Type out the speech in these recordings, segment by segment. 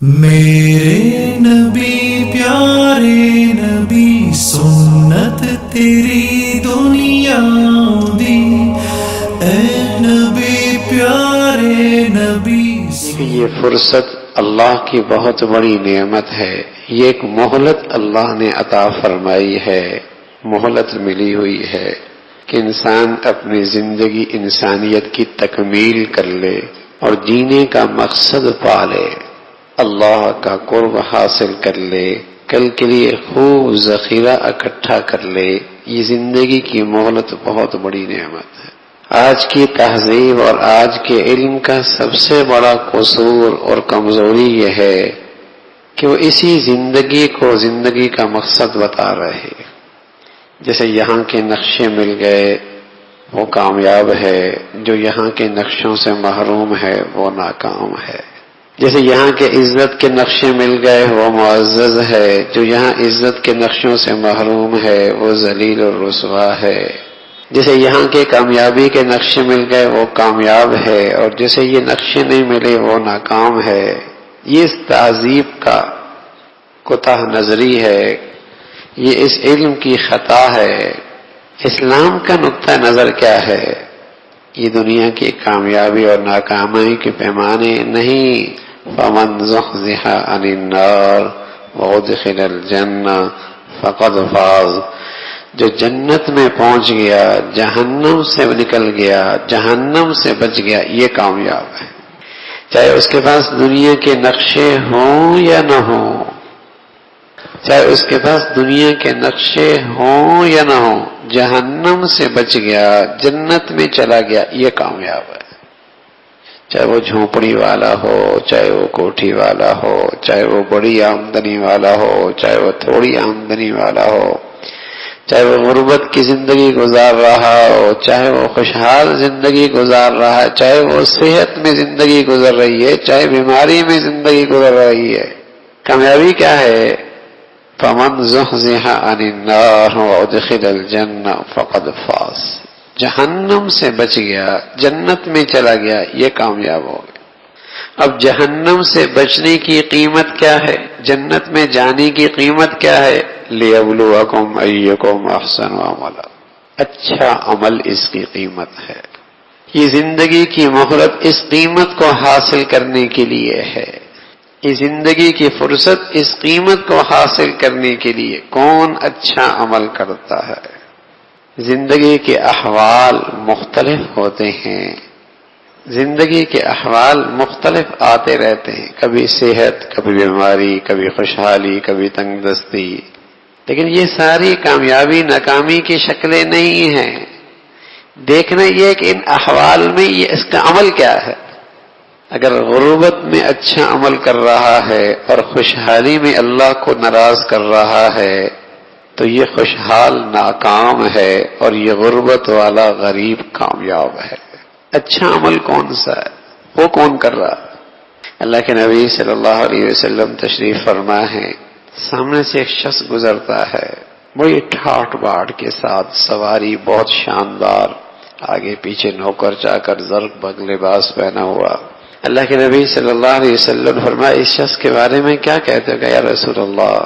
میرے نبی پیارے نبی سنت تیری دنیا دی، اے نبی پیارے نبی یہ فرصت اللہ کی بہت بڑی نعمت ہے. یہ ایک مہلت اللہ نے عطا فرمائی ہے، مہلت ملی ہوئی ہے کہ انسان اپنی زندگی انسانیت کی تکمیل کر لے اور جینے کا مقصد پا لے، اللہ کا قرب حاصل کر لے، کل کے لیے خوب ذخیرہ اکٹھا کر لے. یہ زندگی کی مہلت بہت بڑی نعمت ہے. آج کی تہذیب اور آج کے علم کا سب سے بڑا قصور اور کمزوری یہ ہے کہ وہ اسی زندگی کو زندگی کا مقصد بتا رہے ہیں. جیسے یہاں کے نقشے مل گئے وہ کامیاب ہے، جو یہاں کے نقشوں سے محروم ہے وہ ناکام ہے. جیسے یہاں کے عزت کے نقشے مل گئے وہ معزز ہے، جو یہاں عزت کے نقشوں سے محروم ہے وہ ذلیل اور رسوا ہے. جیسے یہاں کے کامیابی کے نقشے مل گئے وہ کامیاب ہے، اور جیسے یہ نقشے نہیں ملے وہ ناکام ہے. یہ اس تہذیب کا کوتاہ نظری ہے، یہ اس علم کی خطا ہے. اسلام کا نقطہ نظر کیا ہے؟ یہ دنیا کی کامیابی اور ناکامی کے پیمانے نہیں. فمن زحزح عن النار وادخل الجنہ فقد فاز. جو جنت میں پہنچ گیا، جہنم سے نکل گیا، جہنم سے بچ گیا، یہ کامیاب ہے. چاہے اس کے پاس دنیا کے نقشے ہوں یا نہ ہوں، چاہے اس کے پاس دنیا کے نقشے ہوں یا نہ ہوں، جہنم سے بچ گیا، جنت میں چلا گیا، یہ کامیاب ہے. چاہے وہ جھونپڑی والا ہو، چاہے وہ کوٹھی والا ہو، چاہے وہ بڑی آمدنی والا ہو، چاہے وہ تھوڑی آمدنی والا ہو، چاہے وہ غربت کی زندگی گزار رہا ہو، چاہے وہ خوشحال زندگی گزار رہا ہے، چاہے وہ صحت میں زندگی گزر رہی ہے، چاہے بیماری میں زندگی گزر رہی ہے. کامیابی کیا ہے؟ فمن زحزح عن النار وادخل الجنہ فقد فاز. جہنم سے بچ گیا، جنت میں چلا گیا، یہ کامیاب ہو گیا. اب جہنم سے بچنے کی قیمت کیا ہے؟ جنت میں جانے کی قیمت کیا ہے؟ لِيَبْلُوَكُمْ أَيُّكُمْ أَحْسَنُ عَمَلًا. اچھا عمل اس کی قیمت ہے. یہ زندگی کی مہلت اس قیمت کو حاصل کرنے کے لیے ہے. یہ زندگی کی فرصت اس قیمت کو حاصل کرنے کے لیے. کون اچھا عمل کرتا ہے؟ زندگی کے احوال مختلف ہوتے ہیں، زندگی کے احوال مختلف آتے رہتے ہیں، کبھی صحت، کبھی بیماری، کبھی خوشحالی، کبھی تنگ دستی. لیکن یہ ساری کامیابی ناکامی کی شکلیں نہیں ہیں. دیکھنا یہ کہ ان احوال میں یہ اس کا عمل کیا ہے. اگر غربت میں اچھا عمل کر رہا ہے اور خوشحالی میں اللہ کو ناراض کر رہا ہے تو یہ خوشحال ناکام ہے اور یہ غربت والا غریب کامیاب ہے. اچھا عمل کون سا ہے؟ وہ کون کر رہا ہے؟ اللہ کے نبی صلی اللہ علیہ وسلم تشریف فرما ہے. سامنے سے ایک شخص گزرتا ہے، بڑی ٹھاٹ باٹ کے ساتھ، سواری بہت شاندار، آگے پیچھے نوکر چاکر زرق بگ لباس پہنا ہوا. اللہ کے نبی صلی اللہ علیہ وسلم فرمایا اس شخص کے بارے میں کیا کہتے ہو؟ کہ یا رسول اللہ،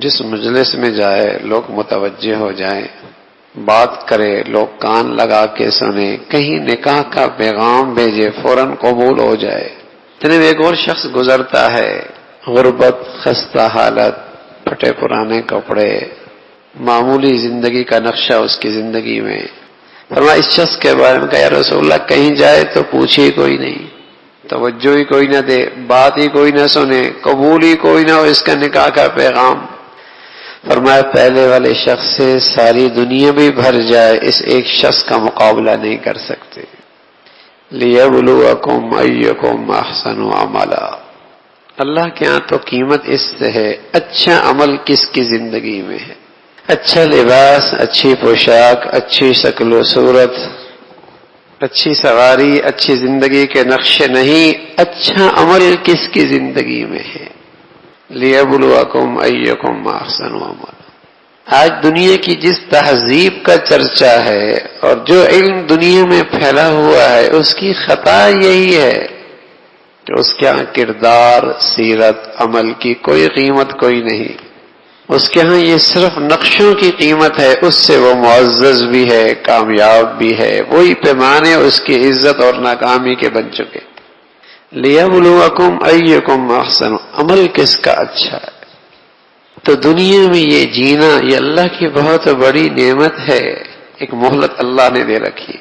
جس مجلس میں جائے لوگ متوجہ ہو جائیں، بات کرے لوگ کان لگا کے سنیں، کہیں نکاح کا پیغام بھیجے فوراً قبول ہو جائے. جناب ایک اور شخص گزرتا ہے، غربت، خستہ حالت، پھٹے پرانے کپڑے، معمولی زندگی کا نقشہ اس کی زندگی میں. فرمایا اس شخص کے بارے میں کہ یا رسول اللہ، کہیں جائے تو پوچھے کوئی نہیں، توجہ ہی کوئی نہ دے، بات ہی کوئی نہ سنے، قبول ہی کوئی نہ ہو اس کا نکاح کا پیغام. فرمایا پہلے والے شخص سے ساری دنیا بھی بھر جائے اس ایک شخص کا مقابلہ نہیں کر سکتے. لِيَبْلُوَكُمْ أَيُّكُمْ أَحْسَنُ عَمَلًا. اللہ کے ہاں تو قیمت اس سے ہے اچھا عمل کس کی زندگی میں ہے. اچھا لباس، اچھی پوشاک، اچھی شکل و صورت، اچھی سواری، اچھی زندگی کے نقشے نہیں، اچھا عمل کس کی زندگی میں ہے. لِيَبْلُوَكُمْ أَيُّكُمْ أَحْسَنُ عَمَلًا. آج دنیا کی جس تہذیب کا چرچا ہے اور جو علم دنیا میں پھیلا ہوا ہے اس کی خطا یہی ہے کہ اس کے ہاں کردار، سیرت، عمل کی کوئی قیمت کوئی نہیں. اس کے ہاں یہ صرف نقشوں کی قیمت ہے، اس سے وہ معزز بھی ہے، کامیاب بھی ہے. وہی پیمانے اس کی عزت اور ناکامی کے بن چکے. لِيَبْلُوَكُمْ أَيُّكُمْ أَحْسَنُ، عمل کس کا اچھا ہے. تو دنیا میں یہ جینا یہ اللہ کی بہت بڑی نعمت ہے. ایک مہلت اللہ نے دے رکھی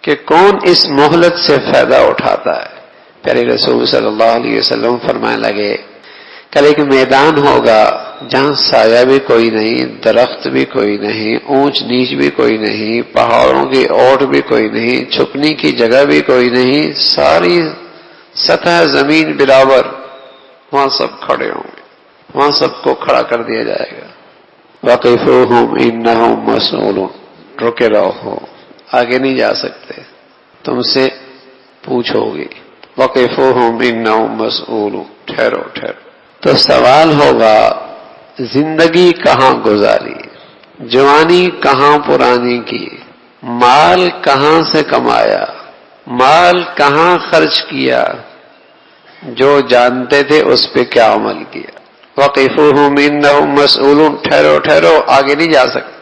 کہ کون اس مہلت سے فائدہ اٹھاتا ہے. پیارے رسول صلی اللہ علیہ وسلم فرمانے لگے کل ایک میدان ہوگا جہاں سایہ بھی کوئی نہیں، درخت بھی کوئی نہیں، اونچ نیچ بھی کوئی نہیں، پہاڑوں کی اوٹ بھی کوئی نہیں، چھپنے کی جگہ بھی کوئی نہیں، ساری سطح زمین برابر. وہاں سب کھڑے ہوں گے، وہاں سب کو کھڑا کر دیا جائے گا. وَقِفُوهُمْ إِنَّهُمْ مَسْئُولُونَ، رکے رہو، آگے نہیں جا سکتے، تم سے پوچھو گی. وَقِفُوهُمْ إِنَّهُمْ مَسْئُولُونَ، ٹھہرو ٹھہرو. تو سوال ہوگا زندگی کہاں گزاری، جوانی کہاں پرانی کی، مال کہاں سے کمایا، مال کہاں خرچ کیا، جو جانتے تھے اس پہ کیا عمل کیا. وَقِفُوهُمْ إِنَّهُمْ مَسْئُولُونَ، ٹھہرو ٹھہرو، آگے نہیں جا سکتے.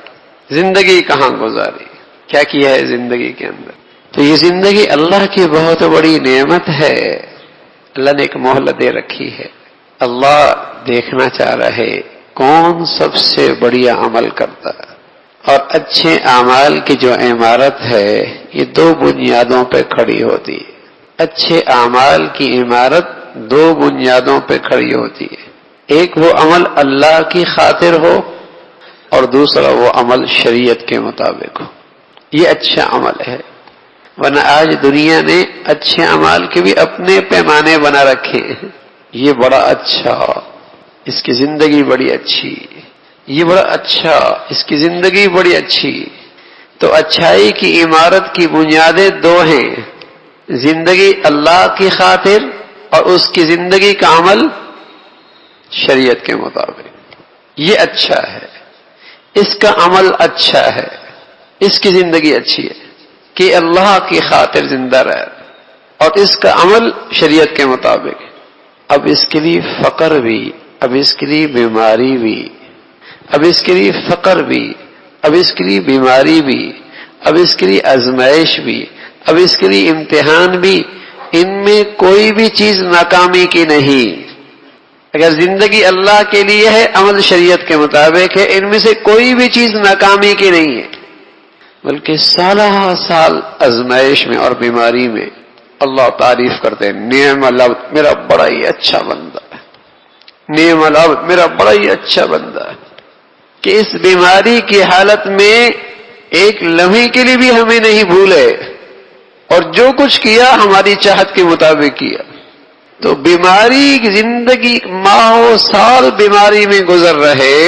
زندگی کہاں گزاری، کیا کیا ہے زندگی کے اندر. تو یہ زندگی اللہ کی بہت بڑی نعمت ہے. اللہ نے ایک مہلت دے رکھی ہے. اللہ دیکھنا چاہ رہے کون سب سے بڑھیا عمل کرتا ہے. اور اچھے اعمال کی جو عمارت ہے یہ دو بنیادوں پہ کھڑی ہوتی ہے. اچھے اعمال کی عمارت دو بنیادوں پہ کھڑی ہوتی ہے. ایک وہ عمل اللہ کی خاطر ہو اور دوسرا وہ عمل شریعت کے مطابق ہو. یہ اچھا عمل ہے. ورنہ آج دنیا نے اچھے اعمال کے بھی اپنے پیمانے بنا رکھے ہیں. یہ بڑا اچھا، اس کی زندگی بڑی اچھی، یہ بڑا اچھا، اس کی زندگی بڑی اچھی. تو اچھائی کی عمارت کی بنیادیں دو ہیں، زندگی اللہ کی خاطر اور اس کی زندگی کا عمل شریعت کے مطابق. یہ اچھا ہے، اس کا عمل اچھا ہے، اس کی زندگی اچھی ہے کہ اللہ کی خاطر زندہ رہے، اور اس کا عمل شریعت کے مطابق. اب اس کے لیے فقر بھی، اب اس کے لیے بیماری بھی، اب اس کے لیے فقر بھی، اب اس کے لیے بیماری بھی، اب اس کے لیے آزمائش بھی، اب اس کے لیے امتحان بھی. ان میں کوئی بھی چیز ناکامی کی نہیں. اگر زندگی اللہ کے لیے ہے، عمل شریعت کے مطابق ہے، ان میں سے کوئی بھی چیز ناکامی کی نہیں ہے، بلکہ سالہ سال آزمائش میں اور بیماری میں اللہ تعریف کرتے ہیں نعم العبد، میرا بڑا ہی اچھا بندہ ہے، نعم العبد، میرا بڑا ہی اچھا بندہ ہے. کہ اس بیماری کی حالت میں ایک لمحے کے لیے بھی ہمیں نہیں بھولے اور جو کچھ کیا ہماری چاہت کے مطابق کیا. تو بیماری کی زندگی ماہوں سال بیماری میں گزر رہے،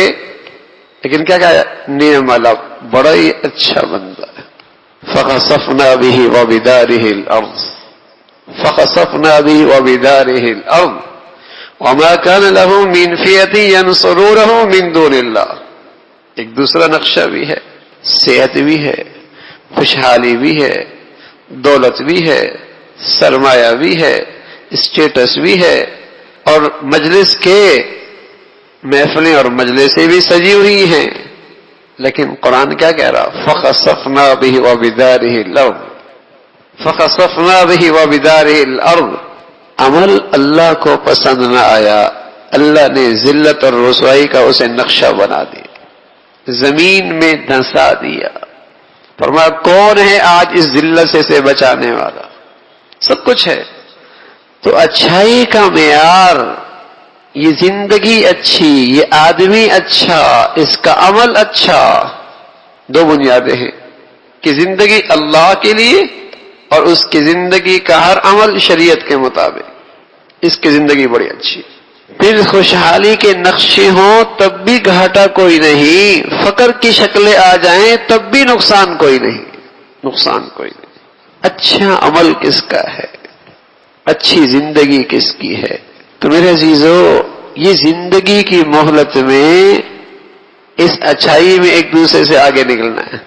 لیکن کیا کہا نعم العبد، بڑا ہی اچھا بندہ ہے. فخسفنا به وبداره الارض، فخسفنا به وبداره الارض وما كان له من فئة ينصرونه من دون الله. ایک دوسرا نقشہ بھی ہے، صحت بھی ہے، خوشحالی بھی ہے، دولت بھی ہے، سرمایہ بھی ہے، اسٹیٹس بھی ہے، اور مجلس کے محفلیں اور مجلسیں بھی سجی ہوئی ہیں. لیکن قرآن کیا کہہ رہا؟ فخسفنا به وبداره الارض، فخسفنا به وبداره الارض. عمل اللہ کو پسند نہ آیا، اللہ نے ذلت اور رسوائی کا اسے نقشہ بنا دیا، زمین میں دھنسا دیا. فرمایا کون ہے آج اس ذلت سے بچانے والا؟ سب کچھ ہے. تو اچھائی کا معیار یہ زندگی اچھی، یہ آدمی اچھا، اس کا عمل اچھا. دو بنیادیں ہیں کہ زندگی اللہ کے لیے اور اس کی زندگی کا ہر عمل شریعت کے مطابق. اس کی زندگی بڑی اچھی. پھر خوشحالی کے نقشے ہوں تب بھی گھاٹا کوئی نہیں، فقر کی شکلیں آ جائیں تب بھی نقصان کوئی نہیں، نقصان کوئی نہیں. اچھا عمل کس کا ہے، اچھی زندگی کس کی ہے؟ تو میرے عزیزو، یہ زندگی کی مہلت میں اس اچھائی میں ایک دوسرے سے آگے نکلنا ہے.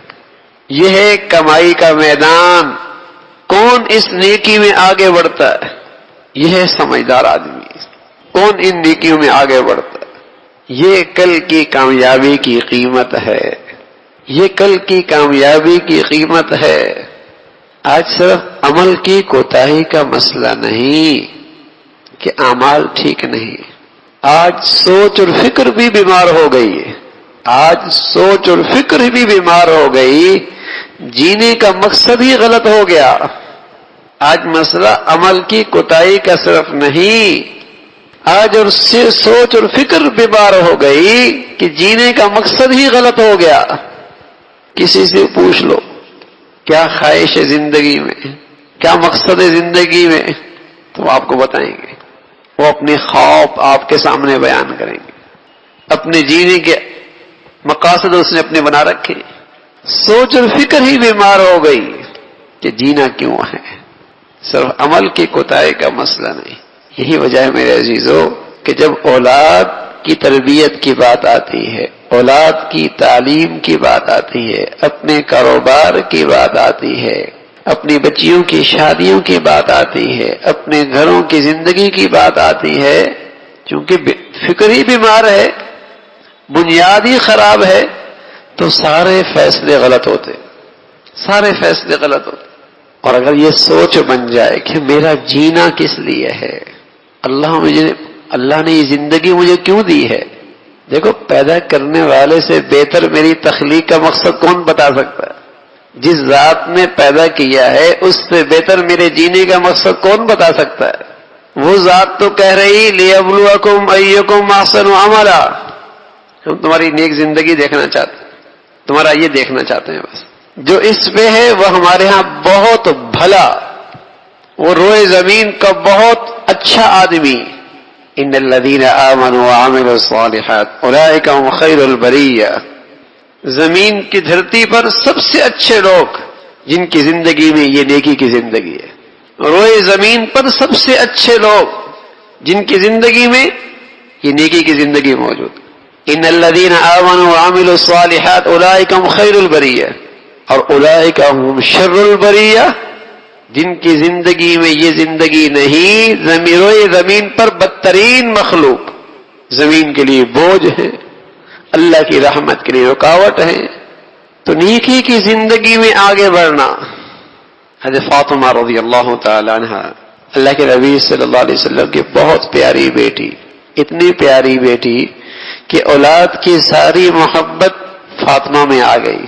یہ ہے کمائی کا میدان. کون اس نیکی میں آگے بڑھتا ہے؟ یہ ہے سمجھدار آدمی. کون ان نیکیوں میں آگے بڑھتا ہے؟ یہ کل کی کامیابی کی قیمت ہے. یہ کل کی کامیابی کی قیمت ہے. آج صرف عمل کی کوتاہی کا مسئلہ نہیں کہ اعمال ٹھیک نہیں. آج سوچ اور فکر بھی بیمار ہو گئی ہے. آج سوچ اور فکر بھی بیمار ہو گئی. جینے کا مقصد ہی غلط ہو گیا. آج مسئلہ عمل کی کوتاہی کا صرف نہیں، آج اور سوچ اور فکر بیمار ہو گئی کہ جینے کا مقصد ہی غلط ہو گیا. کسی سے پوچھ لو کیا خواہش ہے زندگی میں، کیا مقصد ہے زندگی میں، تو آپ کو بتائیں گے. وہ اپنے خواب آپ کے سامنے بیان کریں گے. اپنے جینے کے مقاصد اس نے اپنے بنا رکھے. سوچ اور فکر ہی بیمار ہو گئی کہ جینا کیوں ہے، صرف عمل کی کوتاہی کا مسئلہ نہیں. یہی وجہ ہے میرے عزیزو کہ جب اولاد کی تربیت کی بات آتی ہے، اولاد کی تعلیم کی بات آتی ہے، اپنے کاروبار کی بات آتی ہے، اپنی بچیوں کی شادیوں کی بات آتی ہے، اپنے گھروں کی زندگی کی بات آتی ہے، چونکہ فکر ہی بیمار ہے، بنیاد ہی خراب ہے، تو سارے فیصلے غلط ہوتے. سارے فیصلے غلط ہوتے. اور اگر یہ سوچ بن جائے کہ میرا جینا کس لیے ہے، اللہ نے یہ زندگی مجھے کیوں دی ہے. دیکھو پیدا کرنے والے سے بہتر میری تخلیق کا مقصد کون بتا سکتا ہے؟ جس ذات نے پیدا کیا ہے اس سے بہتر میرے جینے کا مقصد کون بتا سکتا ہے؟ وہ ذات تو کہہ رہی لیبلوکم ایکم احسن عملا، ہم تمہاری نیک زندگی دیکھنا چاہتے ہیں، تمہارا یہ دیکھنا چاہتے ہیں. بس جو اس پہ ہے وہ ہمارے ہاں بہت بھلا، وہ روئے زمین کا بہت اچھا آدمی. ان الذین آمنوا وعملوا الصالحات اولئک هم خیر البریہ. زمین کی دھرتی پر سب سے اچھے لوگ جن کی زندگی میں یہ نیکی کی زندگی ہے. روئے زمین پر سب سے اچھے لوگ جن کی زندگی میں یہ نیکی کی زندگی موجود. ان الذین آمنوا وعملوا الصالحات اولئک هم خیر البریہ اور اولئک هم شر البریہ، جن کی زندگی میں یہ زندگی نہیں، روئے زمین پر بدترین مخلوق زمین کے لیے بوجھ ہے، اللہ کی رحمت کے لیے رکاوٹ ہے. تو نیکی کی زندگی میں آگے بڑھنا. حضرت فاطمہ رضی اللہ تعالی عنہ اللہ کے نبی صلی اللہ علیہ وسلم کی بہت پیاری بیٹی، اتنی پیاری بیٹی کہ اولاد کی ساری محبت فاطمہ میں آ گئی.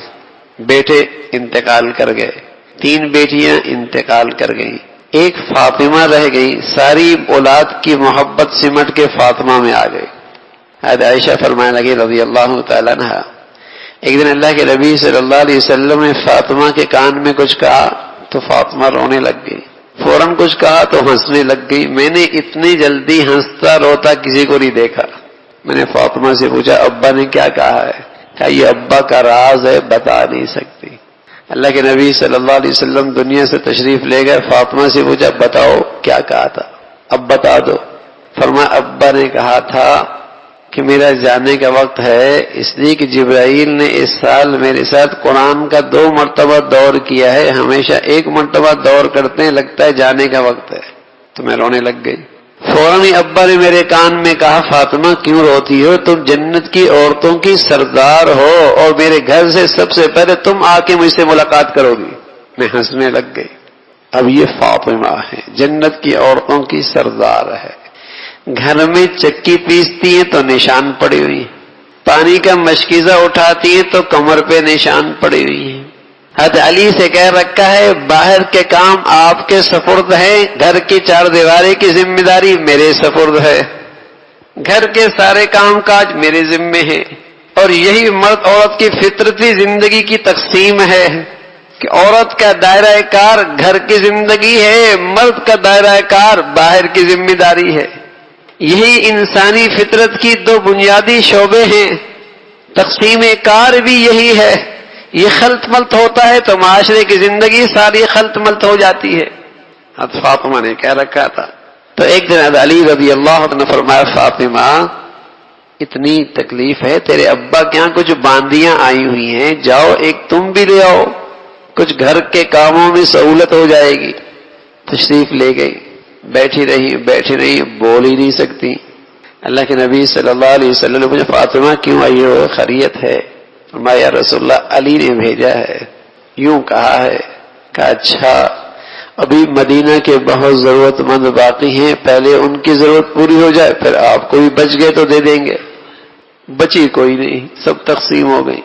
بیٹے انتقال کر گئے، 3 بیٹیاں انتقال کر گئیں، ایک فاطمہ رہ گئی. ساری اولاد کی محبت سمٹ کے فاطمہ میں آ گئی. حضرت عائشہ فرمانے لگی رضی اللہ تعالیٰ عنہ، ایک دن اللہ کے نبی صلی اللہ علیہ وسلم نے فاطمہ کے کان میں کچھ کہا تو فاطمہ رونے لگ گئی. فوراً کچھ کہا تو ہنسنے لگ گئی. میں نے اتنی جلدی ہنستا روتا کسی کو نہیں دیکھا. میں نے فاطمہ سے پوچھا ابا نے کیا کہا ہے؟ کہا یہ ابا کا راز ہے، بتا نہیں سکتی. اللہ کے نبی صلی اللہ علیہ وسلم دنیا سے تشریف لے گئے. فاطمہ سے پوچھا بتاؤ کیا کہا تھا، اب بتا دو. فرمایا ابا نے کہا تھا کہ میرا جانے کا وقت ہے، اس لیے کہ جبرائیل نے اس سال میرے ساتھ قرآن کا 2 مرتبہ دور کیا ہے، ہمیشہ 1 مرتبہ دور کرتے ہیں، لگتا ہے جانے کا وقت ہے. تو میں رونے لگ گئی. فوراً ہی ابا نے میرے کان میں کہا فاطمہ کیوں روتی ہو، تم جنت کی عورتوں کی سردار ہو اور میرے گھر سے سب سے پہلے تم آ کے مجھ سے ملاقات کرو گی. میں ہنسنے لگ گئی. اب یہ فاطمہ ہے، جنت کی عورتوں کی سردار ہے. گھر میں چکی پیستی ہیں تو نشان پڑی ہوئی، پانی کا مشکیزہ اٹھاتی ہیں تو کمر پہ نشان پڑی ہوئی ہے. حضرت علی سے کہہ رکھا ہے باہر کے کام آپ کے سپرد ہیں، گھر کی 4 دیواری کی ذمہ داری میرے سپرد ہے، گھر کے سارے کام کاج میرے ذمے ہیں. اور یہی مرد عورت کی فطرتی زندگی کی تقسیم ہے کہ عورت کا دائرہ کار گھر کی زندگی ہے، مرد کا دائرہ کار باہر کی ذمہ داری ہے. یہی انسانی فطرت کی 2 بنیادی شعبے ہیں. تقسیم کار بھی یہی ہے. یہ خلط ملط ہوتا ہے تو معاشرے کی زندگی ساری خلط ملط ہو جاتی ہے. حضرت فاطمہ نے کہہ رکھا تھا. تو ایک دن حضرت علی رضی اللہ عنہ نے فرمایا فاطمہ اتنی تکلیف ہے، تیرے ابا کے یہاں کچھ باندیاں آئی ہوئی ہیں، جاؤ ایک تم بھی لے آؤ، کچھ گھر کے کاموں میں سہولت ہو جائے گی. تشریف لے گئی. بیٹھی رہی بول ہی نہیں سکتی. اللہ کے نبی صلی اللہ علیہ وسلم نے پوچھا فاطمہ کیوں آئی ہو, خیریت ہے؟ فرمایا یا رسول اللہ علی نے بھیجا ہے, یوں کہا ہے. کہا اچھا, ابھی مدینہ کے بہت ضرورت مند باقی ہیں, پہلے ان کی ضرورت پوری ہو جائے, پھر آپ کو بھی بچ گئے تو دے دیں گے. بچی کوئی نہیں, سب تقسیم ہو گئی.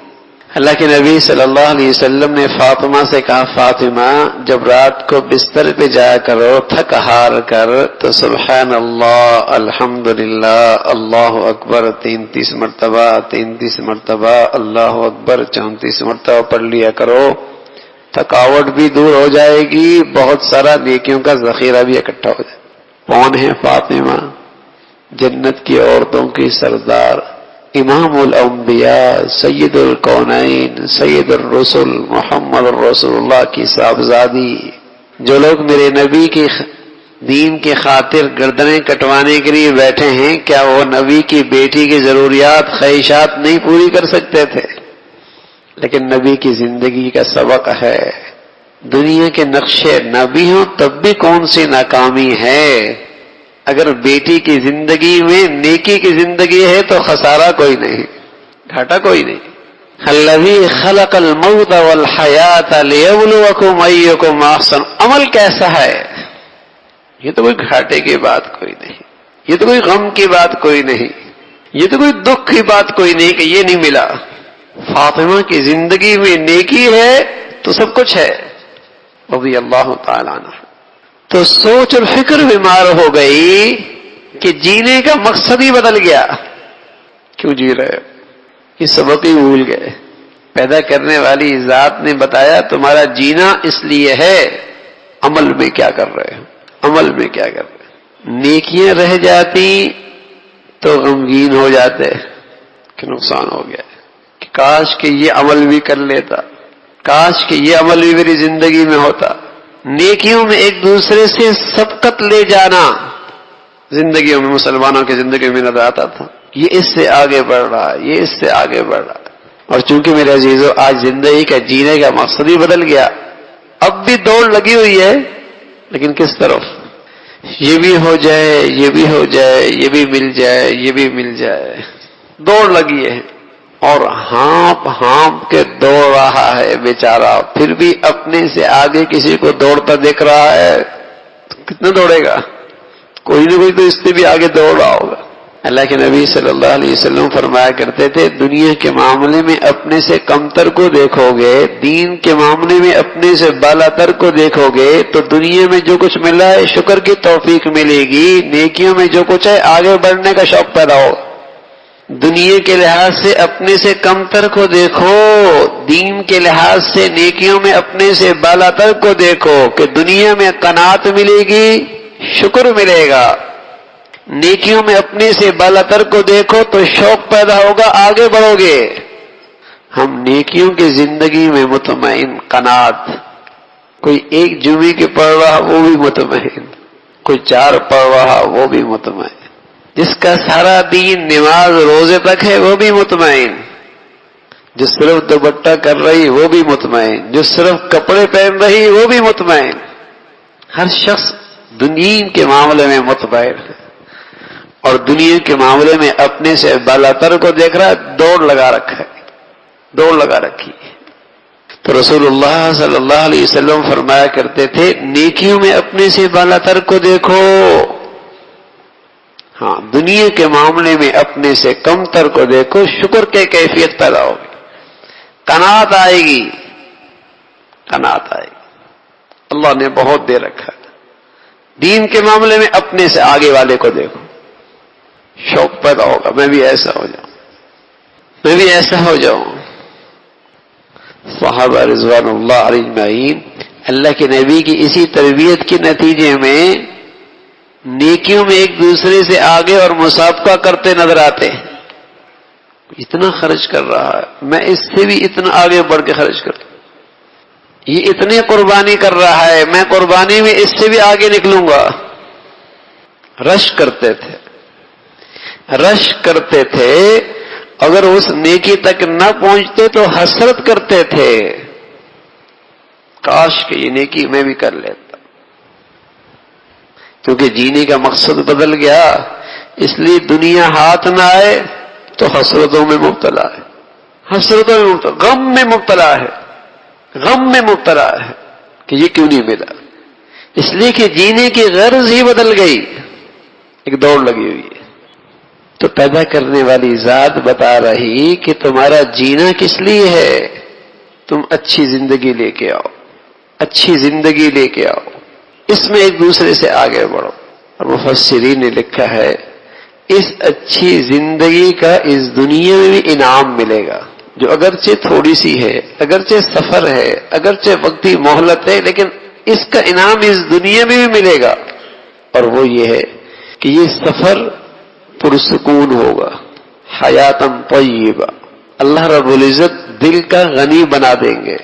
اللہ کے نبی صلی اللہ علیہ وسلم نے فاطمہ سے کہا فاطمہ جب رات کو بستر پہ جایا کرو تھک ہار کر تو سبحان اللہ الحمدللہ اللہ اکبر 33 مرتبہ 33 مرتبہ اللہ اکبر 34 مرتبہ پڑھ لیا کرو, تھکاوٹ بھی دور ہو جائے گی, بہت سارا نیکیوں کا ذخیرہ بھی اکٹھا ہو جائے. کون ہے فاطمہ؟ جنت کی عورتوں کی سردار, امام الانبیاء, سید الکونین, سید الرسل, محمد رسول اللہ کی صاحبزادی. جو لوگ میرے نبی کی دین کی خاطر گردنیں کٹوانے کے لیے بیٹھے ہیں, کیا وہ نبی کی بیٹی کی ضروریات خواہشات نہیں پوری کر سکتے تھے؟ لیکن نبی کی زندگی کا سبق ہے. دنیا کے نقشے نبی ہوں تب بھی کون سی ناکامی ہے, اگر بیٹی کی زندگی میں نیکی کی زندگی ہے تو خسارہ کوئی نہیں, گھاٹا کوئی نہیں. الذی خلق الموت والحیات لیبلوکم ایکم احسن. عمل کیسا ہے, یہ تو کوئی گھاٹے کی بات کوئی نہیں, یہ تو کوئی غم کی بات کوئی نہیں, یہ تو کوئی دکھ کی بات کوئی نہیں کہ یہ نہیں ملا. فاطمہ کی زندگی میں نیکی ہے تو سب کچھ ہے رضی اللہ تعالیٰ عنہ. تو سوچ اور فکر بیمار ہو گئی کہ جینے کا مقصد ہی بدل گیا. کیوں جی رہے ہو, یہ سبق ہی بھول گئے. پیدا کرنے والی ذات نے بتایا تمہارا جینا اس لیے ہے, عمل میں کیا کر رہے ہو, عمل میں کیا کر رہے ہو. نیکیاں رہ جاتی تو غمگین ہو جاتے کہ نقصان ہو گیا, کہ کاش کہ یہ عمل بھی کر لیتا, کاش کہ یہ عمل بھی میری زندگی میں ہوتا. نیکیوں میں ایک دوسرے سے سبقت لے جانا زندگیوں میں, مسلمانوں کی زندگی میں نظر آتا تھا. یہ اس سے آگے بڑھ رہا ہے, یہ اس سے آگے بڑھ رہا ہے. اور چونکہ میرے عزیزوں آج زندگی کا جینے کا مقصد ہی بدل گیا. اب بھی دوڑ لگی ہوئی ہے, لیکن کس طرف؟ یہ بھی ہو جائے, یہ بھی ہو جائے, یہ بھی مل جائے, یہ بھی مل جائے. دوڑ لگی ہے اور ہانپ ہانپ کے دوڑ رہا ہے بیچارہ. پھر بھی اپنے سے آگے کسی کو دوڑتا دیکھ رہا ہے تو کتنا دوڑے گا؟ کوئی نہ کوئی تو اس سے بھی آگے دوڑ رہا ہوگا. اللہ کے نبی صلی اللہ علیہ وسلم فرمایا کرتے تھے دنیا کے معاملے میں اپنے سے کمتر کو دیکھو گے, دین کے معاملے میں اپنے سے بالا تر کو دیکھو گے تو دنیا میں جو کچھ ملا ہے شکر کی توفیق ملے گی, نیکیوں میں جو کچھ ہے آگے بڑھنے کا شوق پیدا ہو. دنیا کے لحاظ سے اپنے سے کمتر کو دیکھو, دین کے لحاظ سے نیکیوں میں اپنے سے بالا تر کو دیکھو کہ دنیا میں قناعت ملے گی, شکر ملے گا. نیکیوں میں اپنے سے بالا تر کو دیکھو تو شوق پیدا ہوگا, آگے بڑھو گے. ہم نیکیوں کی زندگی میں مطمئن, قناعت. کوئی ایک جمعے کے پڑھ رہا وہ بھی مطمئن, کوئی 4 پڑھ رہا وہ بھی مطمئن, جس کا سارا دین نماز روزے تک ہے وہ بھی مطمئن, جو صرف دوپٹہ کر رہی وہ بھی مطمئن, جو صرف کپڑے پہن رہی وہ بھی مطمئن. ہر شخص دین کے معاملے میں مطمئن ہے اور دنیا کے معاملے میں اپنے سے بالا تر کو دیکھ رہا ہے. دوڑ لگا رکھا ہے, دوڑ لگا رکھی ہے. تو رسول اللہ صلی اللہ علیہ وسلم فرمایا کرتے تھے نیکیوں میں اپنے سے بالا تر کو دیکھو, ہاں دنیا کے معاملے میں اپنے سے کم تر کو دیکھو, شکر کے کیفیت پیدا ہوگی, قناعت آئے گی, قناعت آئے گی. اللہ نے بہت دے رکھا ہے. دین کے معاملے میں اپنے سے آگے والے کو دیکھو, شوق پیدا ہوگا میں بھی ایسا ہو جاؤں, میں بھی ایسا ہو جاؤں. صحابہ رضوان اللہ علیہ اجمعین اللہ کے نبی کی اسی تربیت کے نتیجے میں نیکیوں میں ایک دوسرے سے آگے اور مسابقہ کرتے نظر آتے ہیں. اتنا خرچ کر رہا ہے, میں اس سے بھی اتنا آگے بڑھ کے خرچ کرتا ہوں. یہ اتنی قربانی کر رہا ہے, میں قربانی میں اس سے بھی آگے نکلوں گا. رش کرتے تھے, رش کرتے تھے. اگر اس نیکی تک نہ پہنچتے تو حسرت کرتے تھے, کاش کہ یہ نیکی میں بھی کر لیتا. کیونکہ جینے کا مقصد بدل گیا، اس لیے دنیا ہاتھ نہ آئے تو حسرتوں میں مبتلا ہے، حسرتوں میں مبتلا، غم میں مبتلا ہے، غم میں مبتلا ہے کہ یہ کیوں نہیں ملا، اس لیے کہ جینے کی غرض ہی بدل گئی، ایک دوڑ لگی ہوئی ہے۔ تو پیدا کرنے والی ذات بتا رہی کہ تمہارا جینا کس لیے ہے، تم اچھی زندگی لے کے آؤ، اچھی زندگی لے کے آؤ، اس میں ایک دوسرے سے آگے بڑھو۔ اور مفسرین نے لکھا ہے اس اچھی زندگی کا اس دنیا میں بھی انعام ملے گا، جو اگرچہ تھوڑی سی ہے، اگرچہ سفر ہے، اگرچہ وقتی مہلت ہے، لیکن اس کا انعام اس دنیا میں بھی ملے گا، اور وہ یہ ہے کہ یہ سفر پرسکون ہوگا، حیاتم طیبہ، اللہ رب العزت دل کا غنی بنا دیں گے،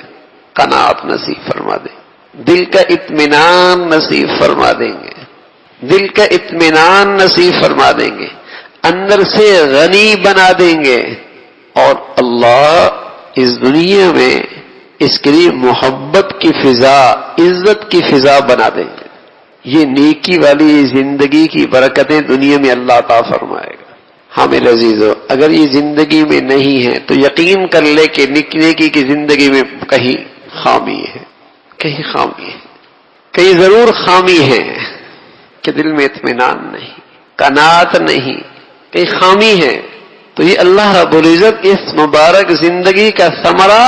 قناعت نصیب فرما دیں، دل کا اطمینان نصیب فرما دیں گے، دل کا اطمینان نصیب فرما دیں گے، اندر سے غنی بنا دیں گے، اور اللہ اس دنیا میں اس کے لیے محبت کی فضا، عزت کی فضا بنا دیں گے۔ یہ نیکی والی زندگی کی برکتیں دنیا میں اللہ عطا فرمائے گا۔ ہاں میرے عزیزو، اگر یہ زندگی میں نہیں ہے تو یقین کر لے کہ نیکی کی زندگی میں کہیں خامی ہے، کہیں خامی ہے، کہیں ضرور خامی ہے کہ دل میں اطمینان نہیں، قناعت نہیں، کہیں خامی ہے۔ تو یہ اللہ رب العزت اس مبارک زندگی کا ثمرہ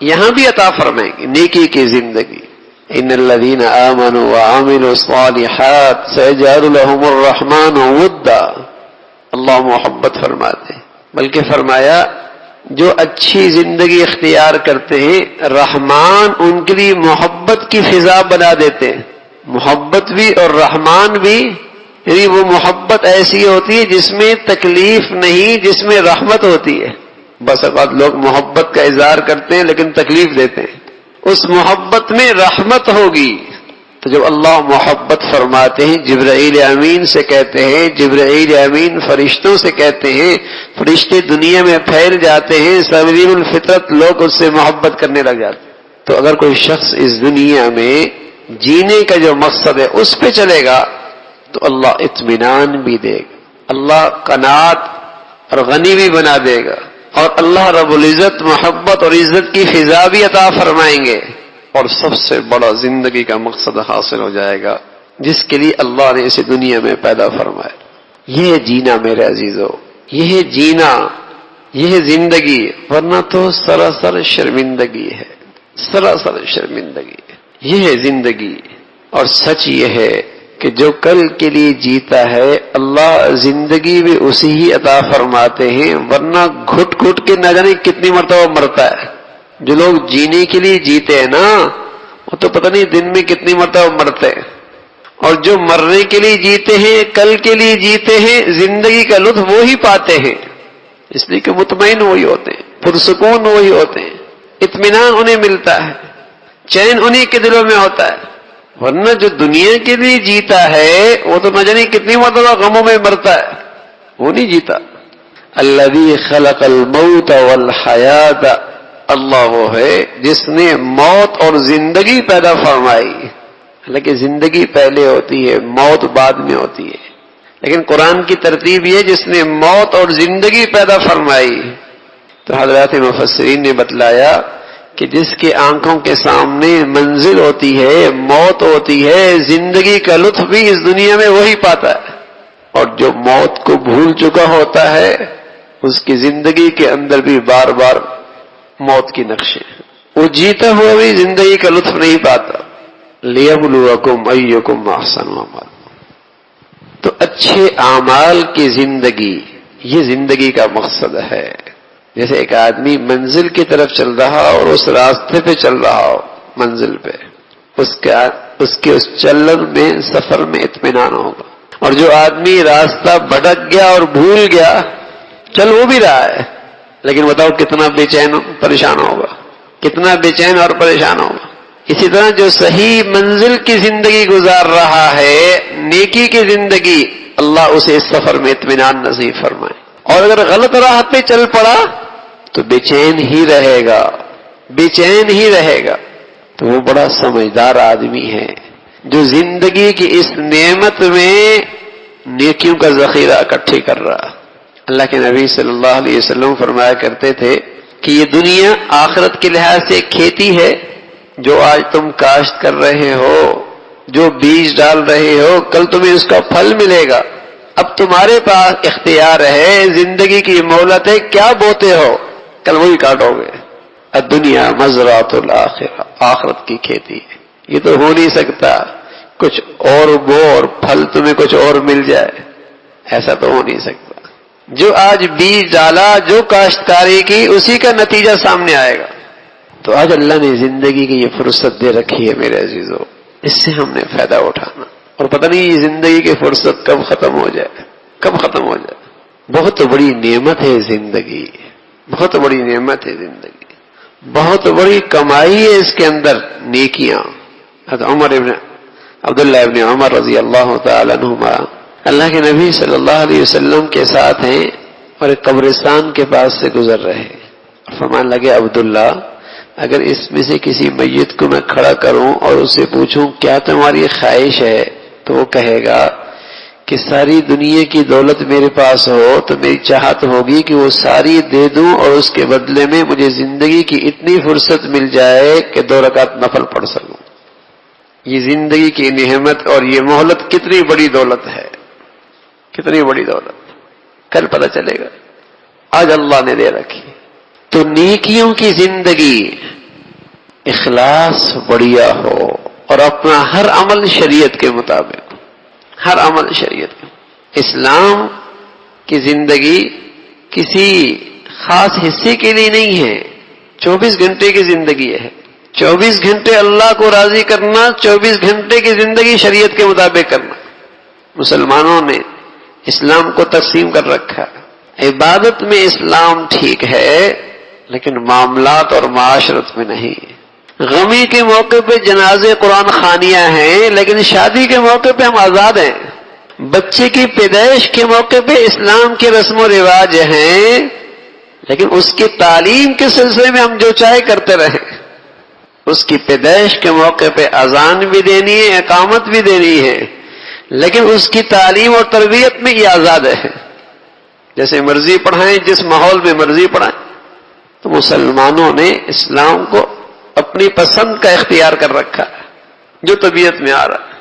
یہاں بھی عطا فرمائیں گے، نیکی کی زندگی۔ ان الذين آمنوا وعملوا الصالحات سيجعل لهم الرحمن ودا، اللہ محبت فرماتے ہیں، بلکہ فرمایا جو اچھی زندگی اختیار کرتے ہیں رحمان ان کے لیے محبت کی فضا بنا دیتے ہیں، محبت بھی اور رحمان بھی، یعنی وہ محبت ایسی ہوتی ہے جس میں تکلیف نہیں، جس میں رحمت ہوتی ہے۔ بس اوقات لوگ محبت کا اظہار کرتے ہیں لیکن تکلیف دیتے ہیں، اس محبت میں رحمت ہوگی۔ تو جب اللہ محبت فرماتے ہیں جبرائیل امین سے کہتے ہیں، جبرائیل امین فرشتوں سے کہتے ہیں، فرشتے دنیا میں پھیل جاتے ہیں، سلیم الفطرت لوگ اس سے محبت کرنے لگ جاتے ہیں۔ تو اگر کوئی شخص اس دنیا میں جینے کا جو مقصد ہے اس پہ چلے گا تو اللہ اطمینان بھی دے گا، اللہ قناعت اور غنی بھی بنا دے گا، اور اللہ رب العزت محبت اور عزت کی فضا بھی عطا فرمائیں گے، اور سب سے بڑا زندگی کا مقصد حاصل ہو جائے گا جس کے لیے اللہ نے اسے دنیا میں پیدا فرمایا۔ یہ جینا میرے عزیزو، یہ جینا، یہ زندگی، ورنہ تو سراسر شرمندگی ہے، سراسر شرمندگی ہے یہ زندگی۔ اور سچ یہ ہے کہ جو کل کے لیے جیتا ہے اللہ زندگی بھی اسی ہی عطا فرماتے ہیں، ورنہ گھٹ گھٹ کے نہ جانے کتنی مرتبہ مرتا ہے۔ جو لوگ جینے کے لیے جیتے ہیں نا وہ تو پتہ نہیں دن میں کتنی مرتبہ مرتے ہیں، اور جو مرنے کے لیے جیتے ہیں، کل کے لیے جیتے ہیں، زندگی کا لطف وہی پاتے ہیں، اس لیے کہ مطمئن وہی ہوتے ہیں، پرسکون وہی ہوتے ہیں، اطمینان انہیں ملتا ہے، چین انہیں کے دلوں میں ہوتا ہے۔ ورنہ جو دنیا کے لیے جیتا ہے وہ تو نہ جانے کتنی مرتبہ غموں میں مرتا ہے، وہ نہیں جیتا۔ الذی خلق الموت والحیات، اللہ وہ ہے جس نے موت اور زندگی پیدا فرمائی، حالانکہ زندگی پہلے ہوتی ہے، موت بعد میں ہوتی ہے، لیکن قرآن کی ترتیب یہ جس نے موت اور زندگی پیدا فرمائی۔ تو حضرات مفسرین نے بتلایا کہ جس کے آنکھوں کے سامنے منزل ہوتی ہے، موت ہوتی ہے، زندگی کا لطف بھی اس دنیا میں وہی پاتا ہے، اور جو موت کو بھول چکا ہوتا ہے اس کی زندگی کے اندر بھی بار بار موت کی نقشے، وہ جیتا ہوا بھی زندگی کا لطف نہیں پاتا۔ لِيَبْلُوَكُمْ أَيُّكُمْ أَحْسَنُ عَمَلًا۔ تو اچھے اعمال کی زندگی یہ زندگی کا مقصد ہے۔ جیسے ایک آدمی منزل کی طرف چل رہا اور اس راستے پہ چل رہا ہو، منزل پہ اس کے چلن میں، سفر میں اطمینان ہوگا، اور جو آدمی راستہ بھٹک گیا اور بھول گیا، چل وہ بھی رہا ہے لیکن بتاؤ کتنا بے چین پریشان ہوگا، کتنا بے چین اور پریشان ہوگا۔ اسی طرح جو صحیح منزل کی زندگی گزار رہا ہے، نیکی کی زندگی، اللہ اسے اس سفر میں اطمینان نصیب فرمائے، اور اگر غلط راہ پہ چل پڑا تو بے چین ہی رہے گا، بے چین ہی رہے گا۔ تو وہ بڑا سمجھدار آدمی ہے جو زندگی کی اس نعمت میں نیکیوں کا ذخیرہ اکٹھی کر رہا. اللہ کے نبی صلی اللہ علیہ وسلم فرمایا کرتے تھے کہ یہ دنیا آخرت کے لحاظ سے ایک کھیتی ہے. جو آج تم کاشت کر رہے ہو، جو بیج ڈال رہے ہو، کل تمہیں اس کا پھل ملے گا. اب تمہارے پاس اختیار ہے، زندگی کی مہلت ہے، کیا بوتے ہو کل وہی کاٹو گے. الدنیا مزرعۃ الآخرہ، آخرت کی کھیتی ہے. یہ تو ہو نہیں سکتا کچھ اور بو اور پھل تمہیں کچھ اور مل جائے، ایسا تو ہو نہیں سکتا. جو آج بیج ڈالا، جو کاشتکاری کی، اسی کا نتیجہ سامنے آئے گا. تو آج اللہ نے زندگی کی یہ فرصت دے رکھی ہے میرے عزیزو، اس سے ہم نے فائدہ اٹھانا. اور پتہ نہیں یہ زندگی کی فرصت کب ختم ہو جائے، کب ختم ہو جائے. بہت بڑی نعمت ہے زندگی، بہت بڑی نعمت ہے زندگی، بہت بڑی کمائی ہے اس کے اندر نیکیاں. عبداللہ ابن عمر رضی اللہ تعالی عنہما اللہ کے نبی صلی اللہ علیہ وسلم کے ساتھ ہیں اور ایک قبرستان کے پاس سے گزر رہے. فرمان لگے عبداللہ، اگر اس میں سے کسی میت کو میں کھڑا کروں اور اس سے پوچھوں کیا تمہاری خواہش ہے، تو وہ کہے گا کہ ساری دنیا کی دولت میرے پاس ہو تو میری چاہت ہوگی کہ وہ ساری دے دوں اور اس کے بدلے میں مجھے زندگی کی اتنی فرصت مل جائے کہ 2 رکعت نفل پڑھ سکوں. یہ زندگی کی نعمت اور یہ مہلت کتنی بڑی دولت ہے، کتنی بڑی دولت. کل پتہ چلے گا، آج اللہ نے دے رکھی. تو نیکیوں کی زندگی، اخلاص بڑھیا ہو اور اپنا ہر عمل شریعت کے مطابق، ہر عمل شریعت کے. اسلام کی زندگی کسی خاص حصے کے لیے نہیں ہے، 24 گھنٹے کی زندگی ہے. 24 گھنٹے اللہ کو راضی کرنا، 24 گھنٹے کی زندگی شریعت کے مطابق کرنا. مسلمانوں نے اسلام کو تقسیم کر رکھا. عبادت میں اسلام ٹھیک ہے لیکن معاملات اور معاشرت میں نہیں. غمی کے موقع پہ جنازے قرآن خوانیاں ہیں لیکن شادی کے موقع پہ ہم آزاد ہیں. بچے کی پیدائش کے موقع پہ اسلام کے رسم و رواج ہیں لیکن اس کی تعلیم کے سلسلے میں ہم جو چاہے کرتے رہیں. اس کی پیدائش کے موقع پہ اذان بھی دینی ہے، اقامت بھی دینی ہے، لیکن اس کی تعلیم اور تربیت میں یہ آزاد ہے. جیسے مرضی پڑھائیں، جس ماحول میں مرضی پڑھائیں. تو مسلمانوں نے اسلام کو اپنی پسند کا اختیار کر رکھا ہے، جو طبیعت میں آ رہا ہے.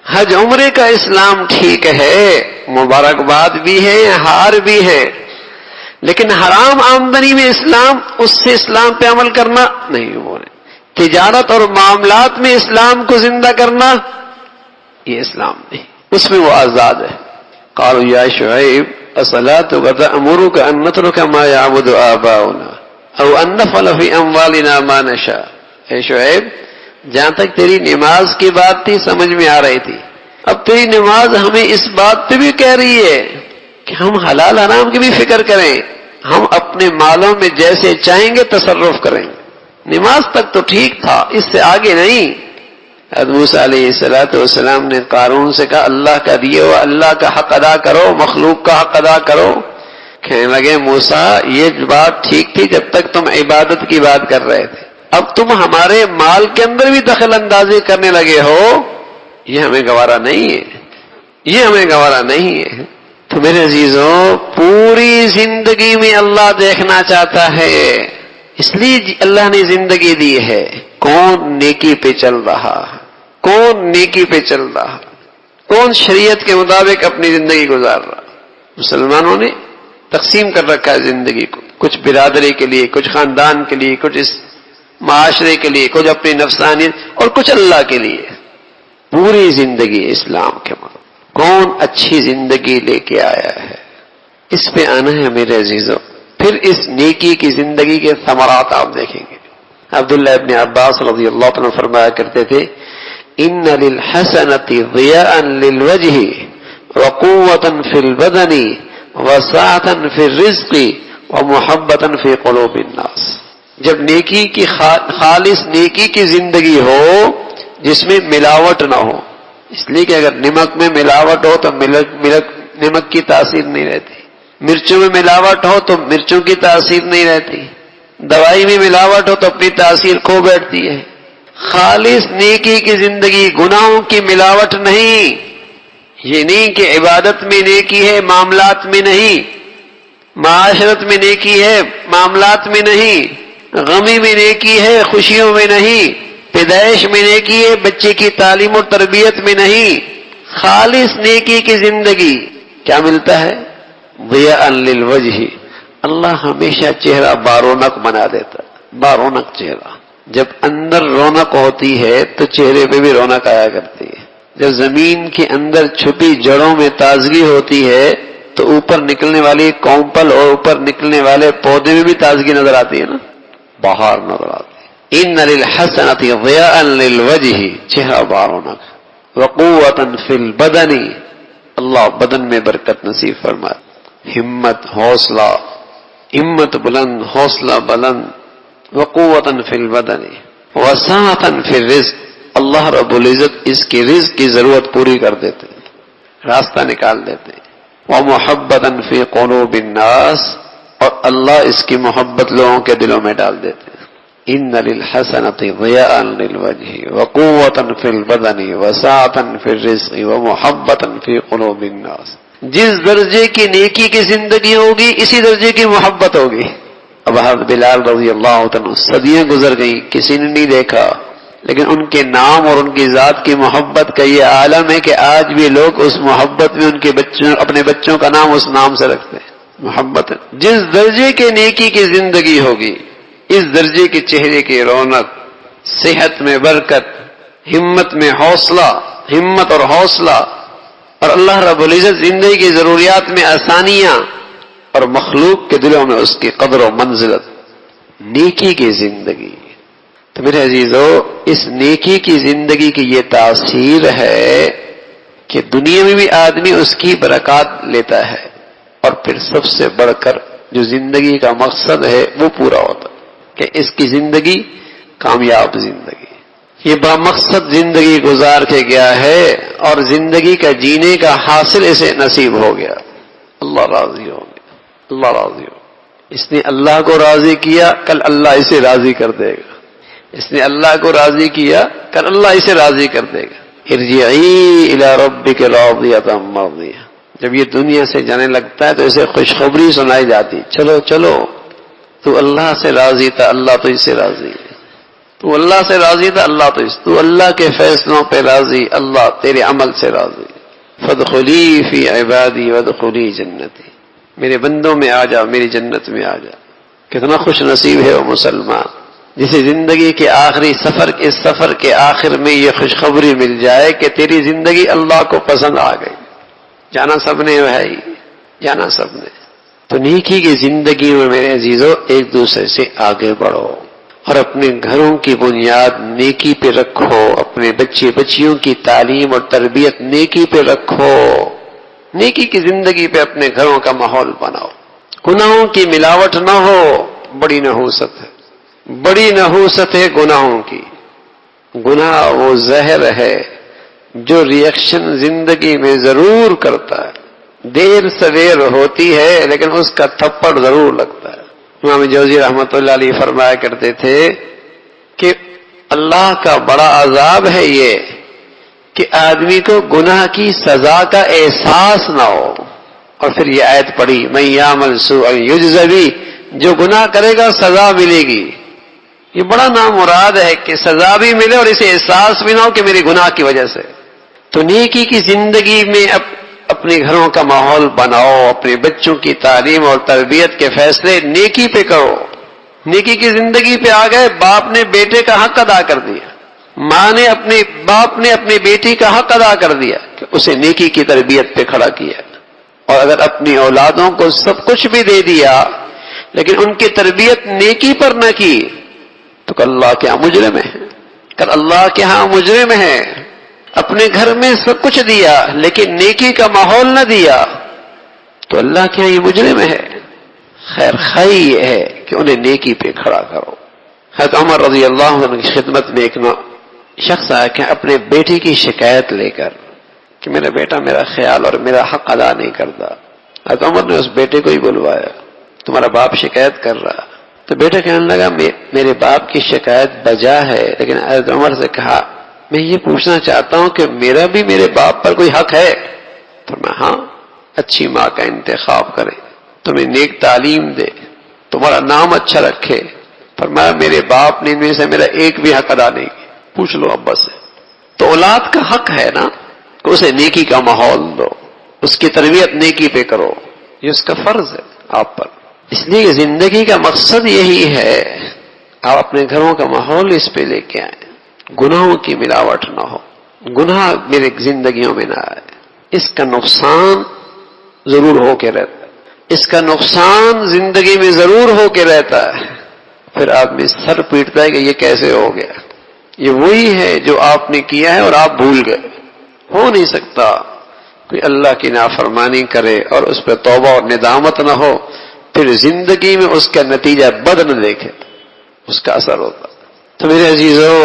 حج عمرے کا اسلام ٹھیک ہے، مبارکباد بھی ہے، ہار بھی ہے، لیکن حرام آمدنی میں اسلام، اس سے اسلام پہ عمل کرنا نہیں ہو رہے. تجارت اور معاملات میں اسلام کو زندہ کرنا، یہ اسلام نہیں، اس میں وہ آزاد ہے. قالوا یا شعیب الصلاۃ تأمرک ان نترک ما یعبد آباؤنا او ان نفعل فی اموالنا ما نشاء. اے شعیب، جہاں تک تیری نماز کی بات تھی سمجھ میں آ رہی تھی، اب تیری نماز ہمیں اس بات پہ بھی کہہ رہی ہے کہ ہم حلال حرام کی بھی فکر کریں، ہم اپنے مالوں میں جیسے چاہیں گے تصرف کریں. نماز تک تو ٹھیک تھا، اس سے آگے نہیں. حضرت موسیٰ علیہ السلام نے قارون سے کہا اللہ کا دیے ہوا اللہ کا حق ادا کرو، مخلوق کا حق ادا کرو. کہنے لگے موسیٰ یہ بات ٹھیک تھی جب تک تم عبادت کی بات کر رہے تھے، اب تم ہمارے مال کے اندر بھی دخل اندازی کرنے لگے ہو، یہ ہمیں گوارا نہیں ہے، یہ ہمیں گوارا نہیں ہے. تو میرے عزیزوں، پوری زندگی میں اللہ دیکھنا چاہتا ہے، اس لیے اللہ نے زندگی دی ہے. کون نیکی پہ چل رہا، کون نیکی پہ چل رہا، کون شریعت کے مطابق اپنی زندگی گزار رہا. مسلمانوں نے تقسیم کر رکھا ہے زندگی کو، کچھ برادری کے لیے، کچھ خاندان کے لیے، کچھ اس معاشرے کے لیے، کچھ اپنی نفسانیت اور کچھ اللہ کے لیے. پوری زندگی اسلام کے مطابق. کون اچھی زندگی لے کے آیا ہے، اس پہ آنا ہے میرے عزیزوں. پھر اس نیکی کی زندگی کے ثمرات آپ دیکھیں گے. عبداللہ ابن عباس رضی اللہ عنہ فرمایا کرتے تھے ان للحسنۃ ضیاء للوجہ وقوۃ فی البدن وسعۃ فی الرزق ومحبۃ فی قلوب الناس. جب نیکی کی خالص نیکی کی زندگی ہو جس میں ملاوٹ نہ ہو، اس لیے کہ اگر نمک میں ملاوٹ ہو تو نمک کی تاثیر نہیں رہتی، مرچوں میں ملاوٹ ہو تو مرچوں کی تاثیر نہیں رہتی، دوائی میں ملاوٹ ہو تو اپنی تاثیر کھو بیٹھتی ہے. خالص نیکی کی زندگی، گناہوں کی ملاوٹ نہیں. یہ نہیں کہ عبادت میں نیکی ہے معاملات میں نہیں، معاشرت میں نیکی ہے معاملات میں نہیں، غمی میں نیکی ہے خوشیوں میں نہیں، پیدائش میں نیکی ہے بچے کی تعلیم اور تربیت میں نہیں. خالص نیکی کی زندگی کیا ملتا ہے؟ ضیاء للوجہ، اللہ ہمیشہ چہرہ بارونق بنا دیتا. بارونق چہرہ، جب اندر رونق ہوتی ہے تو چہرے پہ بھی رونق آیا کرتی ہے. جب زمین کے اندر چھپی جڑوں میں تازگی ہوتی ہے تو اوپر نکلنے والی کونپل اور اوپر نکلنے والے پودے میں بھی تازگی نظر آتی ہے نا، بہار نظر آتی ہے. ان للحسنۃ ضیاء للوجہ، چہرہ بارونق. وقوۃ فی البدن، اللہ بدن میں برکت نصیب فرمائے. ہمت، حوصلہ، ہمت بلند، حوصلہ بلند. وقوۃ فی البدن وسعۃ فی الرزق، اللہ رب العزت اس کی رزق کی ضرورت پوری کر دیتے ہیں، راستہ نکال دیتے ہیں. ومحبۃ فی قلوب الناس، اور اللہ اس کی محبت لوگوں کے دلوں میں ڈال دیتے ہیں. ان للحسنۃ ضیاء للوجہ وقوۃ فی البدن وسعۃ فی الرزق ومحبۃ فی قلوب الناس. جس درجے کی نیکی کی زندگی ہوگی اسی درجے کی محبت ہوگی. اب حضرت بلال رضی اللہ عنہ صدیاں گزر گئیں، کسی نے نہیں دیکھا، لیکن ان کے نام اور ان کی ذات کی محبت کا یہ عالم ہے کہ آج بھی لوگ اس محبت میں ان کے بچوں، اپنے بچوں کا نام اس نام سے رکھتے ہیں. محبت ہے. جس درجے کے نیکی کی زندگی ہوگی اس درجے کے چہرے کی رونق، صحت میں برکت، ہمت میں حوصلہ، ہمت اور حوصلہ، اور اللہ رب العزت زندگی کی ضروریات میں آسانیاں، اور مخلوق کے دلوں میں اس کی قدر و منزلت. نیکی کی زندگی. تو میرے عزیزو، اس نیکی کی زندگی کی یہ تاثیر ہے کہ دنیا میں بھی آدمی اس کی برکات لیتا ہے، اور پھر سب سے بڑھ کر جو زندگی کا مقصد ہے وہ پورا ہوتا ہے کہ اس کی زندگی کامیاب زندگی، یہ بامقصد زندگی گزار کے گیا ہے اور زندگی کا جینے کا حاصل اسے نصیب ہو گیا. اللہ راضی ہو گیا، اللہ راضی ہو. اس نے اللہ کو راضی کیا، کل اللہ اسے راضی کر دے گا. اس نے اللہ کو راضی کیا، کل اللہ اسے راضی کر دے گا. ارجعی الی ربک راضیۃ مرضیہ. جب یہ دنیا سے جانے لگتا ہے تو اسے خوشخبری سنائی جاتی، چلو چلو تو اللہ سے راضی تھا، اللہ تو اس سے راضی ہے. تو اللہ سے راضی تھا، اللہ تو اللہ کے فیصلوں پہ راضی، اللہ تیرے عمل سے راضی. فادخلی فی عبادی وادخلی جنتی، میرے بندوں میں آ جا، میری جنت میں آ جا. کتنا خوش نصیب ہے وہ مسلمان جسے زندگی کے آخری سفر کے آخر میں یہ خوشخبری مل جائے کہ تیری زندگی اللہ کو پسند آ گئی. جانا سب نے بھائی، جانا سب نے. تو نیکی کی زندگی میں میرے عزیزو ایک دوسرے سے آگے بڑھو اور اپنے گھروں کی بنیاد نیکی پہ رکھو، اپنے بچے بچیوں کی تعلیم اور تربیت نیکی پہ رکھو. نیکی کی زندگی پہ اپنے گھروں کا ماحول بناؤ. گناہوں کی ملاوٹ نہ ہو، بڑی نحوست ہے، بڑی نحوست ہے گناہوں کی. گناہ وہ زہر ہے جو ریئیکشن زندگی میں ضرور کرتا ہے، دیر سویر ہوتی ہے لیکن اس کا تھپڑ ضرور لگتا ہے. امام جوزی رحمۃ اللہ علیہ فرمایا کرتے تھے کہ اللہ کا بڑا عذاب ہے یہ کہ آدمی کو گناہ کی سزا کا احساس نہ ہو. اور پھر یہ آیت پڑھی، من یعمل سوءا یجز بہ، جو گناہ کرے گا سزا ملے گی. یہ بڑا نامراد ہے کہ سزا بھی ملے اور اسے احساس بھی نہ ہو کہ میری گناہ کی وجہ سے. تو نیکی کی زندگی میں اپنے گھروں کا ماحول بناؤ، اپنے بچوں کی تعلیم اور تربیت کے فیصلے نیکی پہ کرو. نیکی کی زندگی پہ آ گئے، باپ نے بیٹے کا حق ادا کر دیا، ماں نے باپ نے اپنی بیٹی کا حق ادا کر دیا کہ اسے نیکی کی تربیت پہ کھڑا کیا. اور اگر اپنی اولادوں کو سب کچھ بھی دے دیا لیکن ان کی تربیت نیکی پر نہ کی تو کل اللہ کے ہاں مجرم ہے، کل اللہ کے ہاں مجرم ہے. اپنے گھر میں سب کچھ دیا لیکن نیکی کا ماحول نہ دیا تو اللہ کے ہاں یہ مجرم ہے. خیر خواہی یہ ہے کہ انہیں نیکی پہ کھڑا کرو. حضرت عمر رضی اللہ عنہ کی خدمت میں ایک شخص آیا کہ اپنے بیٹے کی شکایت لے کر کہ میرا بیٹا میرا خیال اور میرا حق ادا نہیں کرتا. حضرت عمر نے اس بیٹے کو ہی بلوایا، تمہارا باپ شکایت کر رہا. تو بیٹا کہنے لگا میرے باپ کی شکایت بجا ہے، لیکن حضرت عمر سے کہا میں یہ پوچھنا چاہتا ہوں کہ میرا بھی میرے باپ پر کوئی حق ہے؟ تو میں ہاں، اچھی ماں کا انتخاب کرے، تمہیں نیک تعلیم دے، تمہارا نام اچھا رکھے۔ فرمایا میرے باپ نے ان میں سے میرا ایک بھی حق ادا نہیں کیا، پوچھ لو ابا سے۔ تو اولاد کا حق ہے نا کہ اسے نیکی کا ماحول دو، اس کی تربیت نیکی پہ کرو، یہ اس کا فرض ہے آپ پر۔ اس لیے زندگی کا مقصد یہی ہے آپ اپنے گھروں کا ماحول اس پہ لے کے آئیں، گناہوں کی ملاوٹ نہ ہو، گناہ میرے زندگیوں میں نہ آئے۔ اس کا نقصان ضرور ہو کے رہتا ہے، اس کا نقصان زندگی میں ضرور ہو کے رہتا ہے۔ پھر آدمی سر پیٹتا ہے کہ یہ کیسے ہو گیا، یہ وہی ہے جو آپ نے کیا ہے اور آپ بھول گئے۔ ہو نہیں سکتا کوئی اللہ کی نافرمانی کرے اور اس پہ توبہ اور ندامت نہ ہو، پھر زندگی میں اس کا نتیجہ بد نہ دیکھے، اس کا اثر ہوتا۔ تو میرے عزیزو،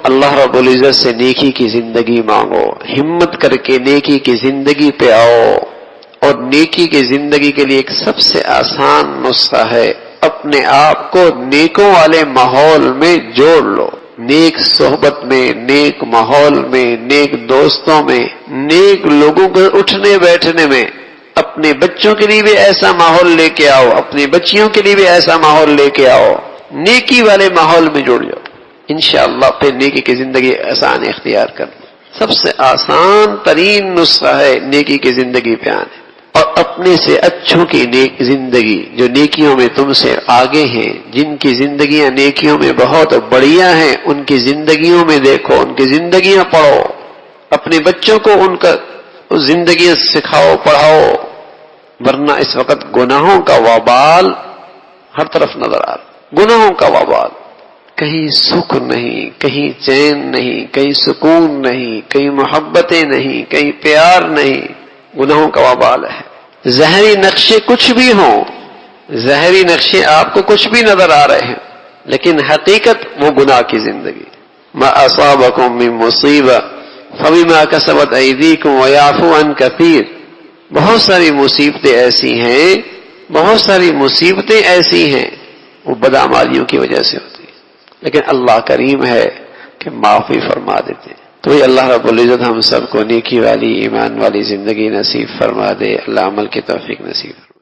اللہ رب العزت سے نیکی کی زندگی مانگو، ہمت کر کے نیکی کی زندگی پہ آؤ، اور نیکی کی زندگی کے لیے ایک سب سے آسان نسخہ ہے، اپنے آپ کو نیکوں والے ماحول میں جوڑ لو، نیک صحبت میں، نیک ماحول میں، نیک دوستوں میں، نیک لوگوں کے اٹھنے بیٹھنے میں۔ اپنے بچوں کے لیے بھی ایسا ماحول لے کے آؤ، اپنی بچیوں کے لیے بھی ایسا ماحول لے کے آؤ، نیکی والے ماحول میں جوڑ جاؤ، انشاءاللہ پھر نیکی کی زندگی آسان اختیار کرنا۔ سب سے آسان ترین نسخہ ہے نیکی کی زندگی پہ آنے، اور اپنے سے اچھوں کی نیک زندگی، جو نیکیوں میں تم سے آگے ہیں، جن کی زندگیاں نیکیوں میں بہت بڑھیا ہیں، ان کی زندگیوں میں دیکھو، ان کی زندگیاں پڑھو، اپنے بچوں کو ان کا زندگیاں سکھاؤ، پڑھاؤ، ورنہ اس وقت گناہوں کا وبال ہر طرف نظر آ رہا، گناہوں کا وبال، کہیں سکھ نہیں، کہیں چین نہیں، کہیں سکون نہیں، کہیں محبتیں نہیں، کہیں پیار نہیں، گناہوں کا وبال ہے۔ ظاہری نقشے کچھ بھی ہوں، ظاہری نقشے آپ کو کچھ بھی نظر آ رہے ہیں، لیکن حقیقت وہ گناہ کی زندگی۔ ما اصابکم من مصیبہ فبما کسبت ایدیکم ویعفو عن کثیر۔ بہت ساری مصیبتیں ایسی ہیں، بہت ساری مصیبتیں ایسی ہیں، وہ بدعمالیوں کی وجہ سے ہوتی ہیں، لیکن اللہ کریم ہے کہ معافی فرما دیتے ہیں۔ تو یہ اللہ رب العزت ہم سب کو نیکی والی، ایمان والی زندگی نصیب فرما دے، اللہ عمل کی توفیق نصیب فرما دے۔